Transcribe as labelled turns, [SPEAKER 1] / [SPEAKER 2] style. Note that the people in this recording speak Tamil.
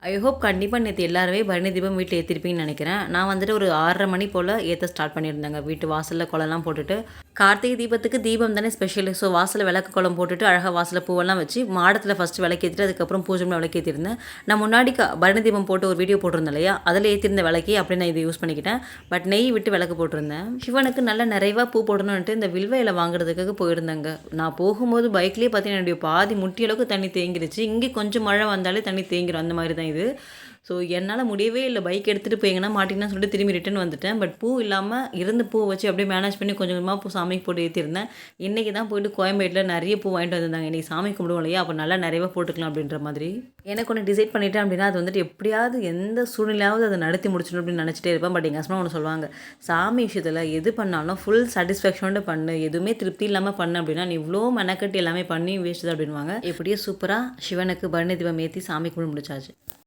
[SPEAKER 1] ஐ ஹோப் கண்டிப்பா நேத்து எல்லாருமே பரணி தீபம் வீட்ல ஏத்திருப்பீங்கன்னு நெனைக்கிறேன். நான் வந்துட்டு ஒரு 6:30 மணி போல ஏத்த ஸ்டார்ட் பண்ணியிருந்தேங்க. வீட்டு வாசல்ல கோலம்லாம் போட்டுட்டு, கார்த்திகை தீபத்துக்கு தீபம் தானே ஸ்பெஷலு. ஸோ வாசல்ல விளக்கு கோலம் போட்டுட்டு, அழகா வாசல்ல பூவெல்லாம் வச்சு, மாடத்துல ஃபர்ஸ்ட்டு விளக்கேத்திட்டு, அதுக்கப்புறம் பூஜை ரூம்ல விளக்கேத்திருந்தேன். நான் முன்னாடி பரணி தீபம் போட்டு ஒரு வீடியோ போட்டிருந்தேன் இல்லையா? அதில ஏத்திருந்த விளக்கே அப்படியே நான் இத யூஸ் பண்ணிக்கிட்டேன். பட் நெய் விட்டு விளக்கு போட்டிருந்தேன். சிவனுக்கு நல்ல நிறைவா பூ போடணுன்ட்டு இந்த வில்வ இல வாங்குறதுக்காக போயிருந்தேங்க. நான் போகும்போது பைக்லயே பார்த்தீங்கன்னா, என்னுடைய பாதி முட்டி அளவுக்கு தண்ணி தேங்கிருச்சு. இங்கே கொஞ்சம் மழை வந்தாலே தண்ணி தேங்கிரும். அந்த மாரி தான் இது. ஸோ என்னால முடியவே இல்ல. பைக் எடுத்துட்டு போய் எங்கனா மாட்டிக்கினான்னு சொல்லிட்டு திரும்பி ரிட்டர்ன் வந்துட்டேன். பட் பூ இல்லாம இருந்த பூவ வச்சு அப்படியே மேனேஜ் பண்ணி கொஞ்சம் கொஞ்சமா பூ சாமிக்கு போட்டு ஏத்தியிருந்தேன். இன்னைக்கு தான் போயிட்டு கோயம்பேட்ல நெறைய பூ வாங்கிட்டு வந்திருந்தாங்க. இன்னைக்கு சாமி கும்பிடுவோம் இல்லையா? அப்ப நல்லா நிறையவா போட்டுக்கலாம் அப்படின்ற மாதிரி. எனக்கு ஒண்ணு டிசைட் பண்ணிட்டேன் அப்படின்னா, அது வந்துட்டு எப்படியாவது எந்த சூழ்நிலையாவது அத நடத்தி முடிச்சிடணும் அப்படின்னு நெனச்சிட்டே இருப்பேன். பட் எங்க ஹஸ்பண்ட் ஒண்ணு சொல்லுவாங்க, "சாமி விஷயத்துல எது பண்ணாலும் ஃபுல் சாட்டிஸ்ஃபேக்ஷனோட பண்ணு. எதுவுமே திருப்தி இல்லாம பண்ண அப்படின்னா, நீ இவ்ளோ மெனக்கட்டு எல்லாமே பண்ணி வேஸ்ட் தான்" அப்படின்னுவாங்க. எப்படியோ சூப்பரா சிவனுக்கு பரணி தீபம் ஏத்தி சாமி கும்பிட்டு முடிச்சாச்சு.